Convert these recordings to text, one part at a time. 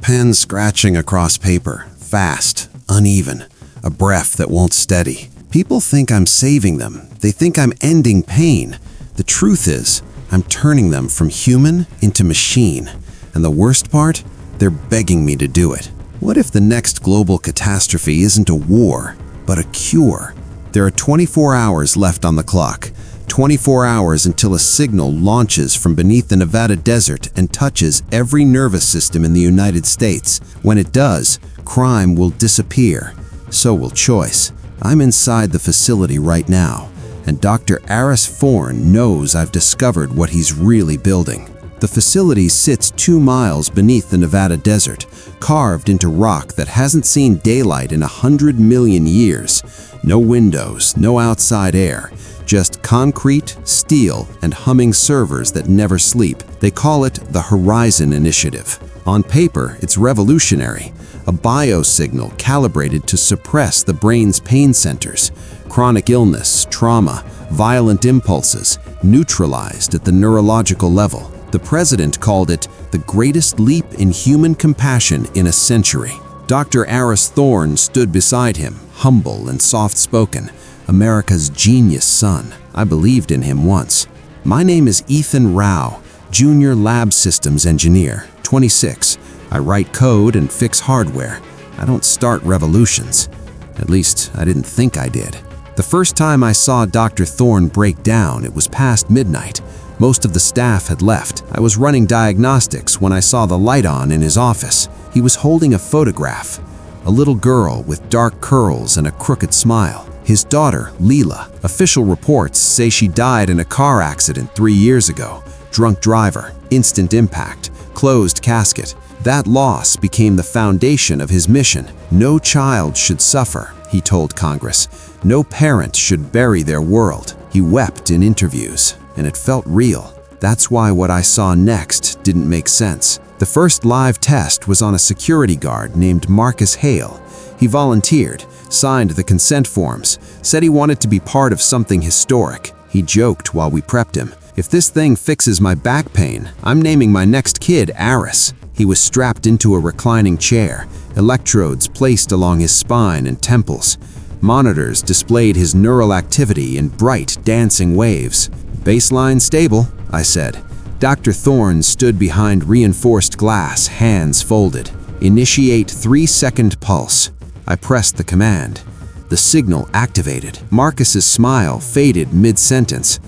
pen scratching across paper, fast, uneven, a breath that won't steady. People think I'm saving them. They think I'm ending pain. The truth is, I'm turning them from human into machine. And the worst part? They're begging me to do it. What if the next global catastrophe isn't a war, but a cure? There are 24 hours left on the clock. 24 hours until a signal launches from beneath the Nevada desert and touches every nervous system in the United States. When it does, crime will disappear. So will choice. I'm inside the facility right now, and Dr. Aris Thorne knows I've discovered what he's really building. The facility sits 2 miles beneath the Nevada desert, carved into rock that hasn't seen daylight in 100 million years. No windows, no outside air, just concrete, steel, and humming servers that never sleep. They call it the Horizon Initiative. On paper, it's revolutionary. A biosignal calibrated to suppress the brain's pain centers. Chronic illness, trauma, violent impulses, neutralized at the neurological level. The president called it the greatest leap in human compassion in a century. Dr. Aris Thorne stood beside him, humble and soft-spoken, America's genius son. I believed in him once. My name is Ethan Rao, Junior Lab Systems Engineer, 26. I write code and fix hardware. I don't start revolutions. At least, I didn't think I did. The first time I saw Dr. Thorne break down, it was past midnight. Most of the staff had left. I was running diagnostics when I saw the light on in his office. He was holding a photograph, a little girl with dark curls and a crooked smile. His daughter, Leela. Official reports say she died in a car accident 3 years ago. Drunk driver, instant impact, closed casket. That loss became the foundation of his mission. No child should suffer, he told Congress. No parent should bury their world. He wept in interviews, and it felt real. That's why what I saw next didn't make sense. The first live test was on a security guard named Marcus Hale. He volunteered, signed the consent forms, said he wanted to be part of something historic. He joked while we prepped him. If this thing fixes my back pain, I'm naming my next kid Aris. He was strapped into a reclining chair, electrodes placed along his spine and temples. Monitors displayed his neural activity in bright, dancing waves. Baseline stable, I said. Dr. Thorne stood behind reinforced glass, hands folded. Initiate 3-second pulse. I pressed the command. The signal activated. Marcus's smile faded mid-sentence.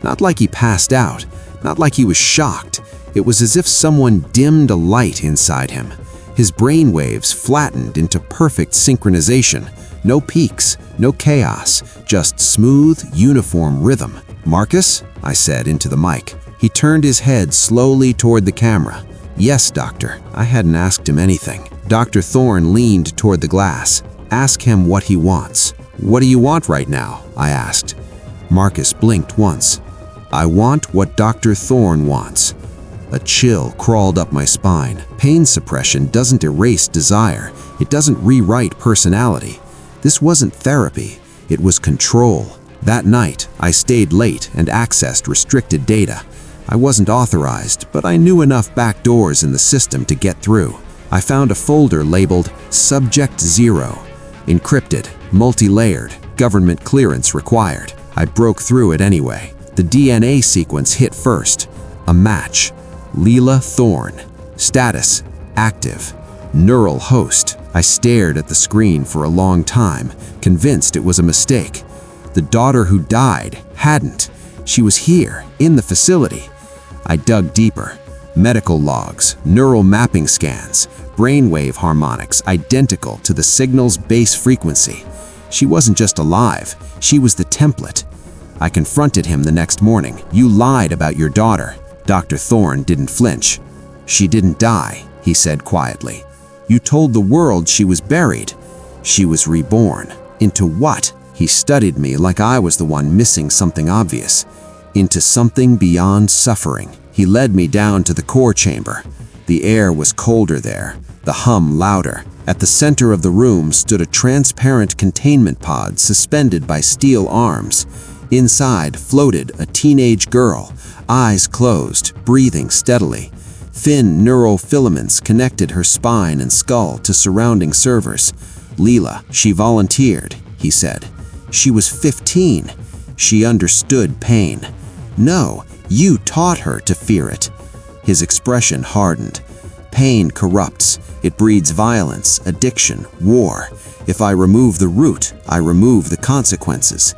Not like he passed out, not like he was shocked. It was as if someone dimmed a light inside him. His brainwaves flattened into perfect synchronization. No peaks, no chaos, just smooth, uniform rhythm. "Marcus?" I said into the mic. He turned his head slowly toward the camera. "Yes, doctor." I hadn't asked him anything. Dr. Thorne leaned toward the glass. "Ask him what he wants." "What do you want right now?" I asked. Marcus blinked once. "I want what Dr. Thorne wants." A chill crawled up my spine. Pain suppression doesn't erase desire. It doesn't rewrite personality. This wasn't therapy. It was control. That night, I stayed late and accessed restricted data. I wasn't authorized, but I knew enough back doors in the system to get through. I found a folder labeled Subject 0. Encrypted, multi-layered, government clearance required. I broke through it anyway. The DNA sequence hit first. A match. Leela Thorne. Status: active. Neural host. I stared at the screen for a long time, convinced it was a mistake. The daughter who died hadn't. She was here, in the facility. I dug deeper. Medical logs, neural mapping scans, brainwave harmonics identical to the signal's base frequency. She wasn't just alive, she was the template. I confronted him the next morning. "You lied about your daughter." Dr. Thorne didn't flinch. "She didn't die," he said quietly. "You told the world she was buried. She was reborn." "Into what?" He studied me like I was the one missing something obvious. "Into something beyond suffering." He led me down to the core chamber. The air was colder there, the hum louder. At the center of the room stood a transparent containment pod suspended by steel arms. Inside floated a teenage girl, eyes closed, breathing steadily. Thin neural filaments connected her spine and skull to surrounding servers. "Leela, she volunteered," he said. "She was 15. She understood pain." "No, you taught her to fear it." His expression hardened. "Pain corrupts. It breeds violence, addiction, war. If I remove the root, I remove the consequences."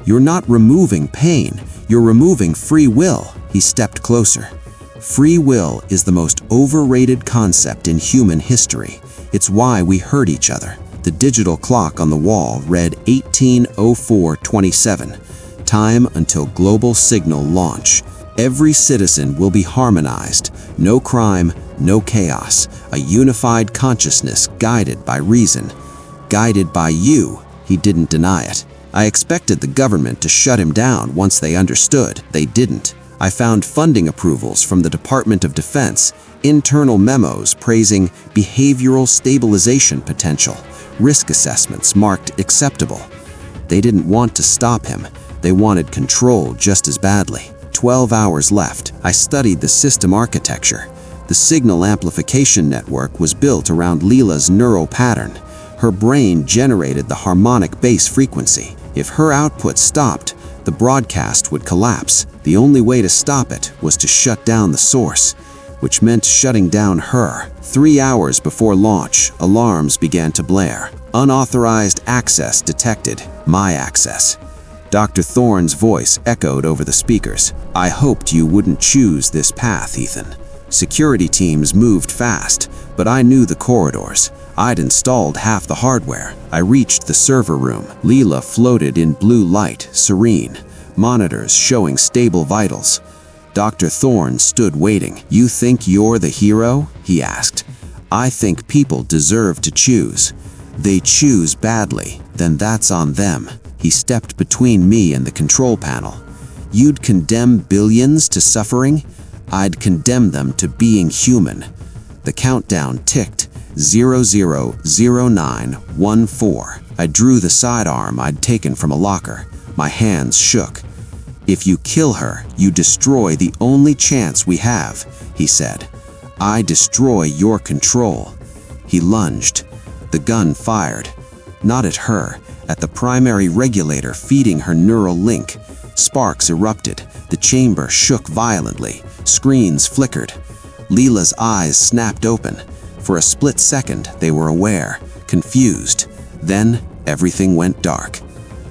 "You're not removing pain. You're removing free will." He stepped closer. "Free will is the most overrated concept in human history. It's why we hurt each other." The digital clock on the wall read 18:04:27, time until global signal launch. Every citizen will be harmonized. No crime, no chaos. A unified consciousness guided by reason. Guided by you. He didn't deny it. "I expected the government to shut him down once they understood. They didn't. I found funding approvals from the Department of Defense, internal memos praising behavioral stabilization potential, risk assessments marked acceptable. They didn't want to stop him. They wanted control just as badly." 12 hours left. I studied the system architecture. The signal amplification network was built around Leela's neural pattern. Her brain generated the harmonic bass frequency. If her output stopped, the broadcast would collapse. The only way to stop it was to shut down the source, which meant shutting down her. 3 hours before launch, alarms began to blare. "Unauthorized access detected. My access." Dr. Thorne's voice echoed over the speakers. "I hoped you wouldn't choose this path, Ethan." Security teams moved fast, but I knew the corridors. I'd installed half the hardware. I reached the server room. Leela floated in blue light, serene, monitors showing stable vitals. Dr. Thorne stood waiting. "You think you're the hero?" he asked. "I think people deserve to choose. They choose badly, then that's on them." He stepped between me and the control panel. "You'd condemn billions to suffering? I'd condemn them to being human." The countdown ticked. 000914. I drew the sidearm I'd taken from a locker. My hands shook. "If you kill her, you destroy the only chance we have," he said. "I destroy your control." He lunged. The gun fired. Not at her, at the primary regulator feeding her neural link. Sparks erupted. The chamber shook violently. Screens flickered. Leela's eyes snapped open. For a split second, they were aware, confused. Then, everything went dark.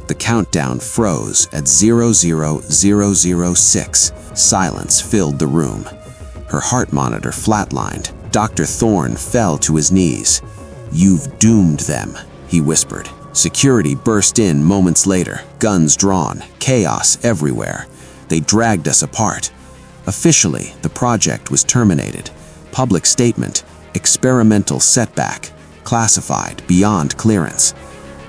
The countdown froze at 00006. Silence filled the room. Her heart monitor flatlined. Dr. Thorne fell to his knees. "You've doomed them," he whispered. Security burst in moments later, guns drawn, chaos everywhere. They dragged us apart. Officially, the project was terminated. Public statement: experimental setback, classified beyond clearance.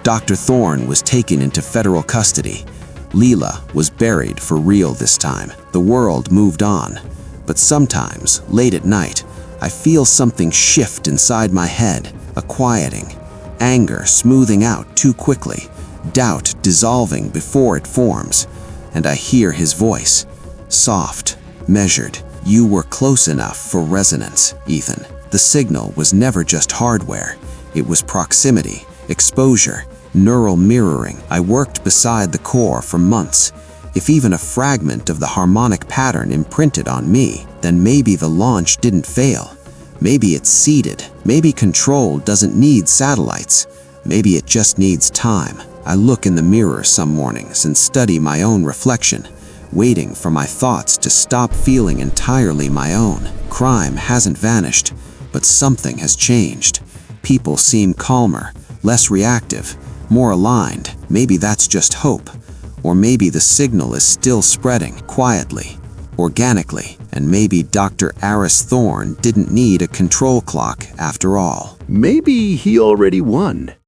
Dr. Thorne was taken into federal custody. Leela was buried for real this time. The world moved on. But sometimes, late at night, I feel something shift inside my head, a quieting. Anger smoothing out too quickly, doubt dissolving before it forms. And I hear his voice, soft, measured. "You were close enough for resonance, Ethan." The signal was never just hardware. It was proximity, exposure, neural mirroring. I worked beside the core for months. If even a fragment of the harmonic pattern imprinted on me, then maybe the launch didn't fail. Maybe it's seeded. Maybe control doesn't need satellites. Maybe it just needs time. I look in the mirror some mornings and study my own reflection, waiting for my thoughts to stop feeling entirely my own. Crime hasn't vanished, but something has changed. People seem calmer, less reactive, more aligned. Maybe that's just hope. Or maybe the signal is still spreading, quietly, organically. And maybe Dr. Aris Thorne didn't need a control clock after all. Maybe he already won.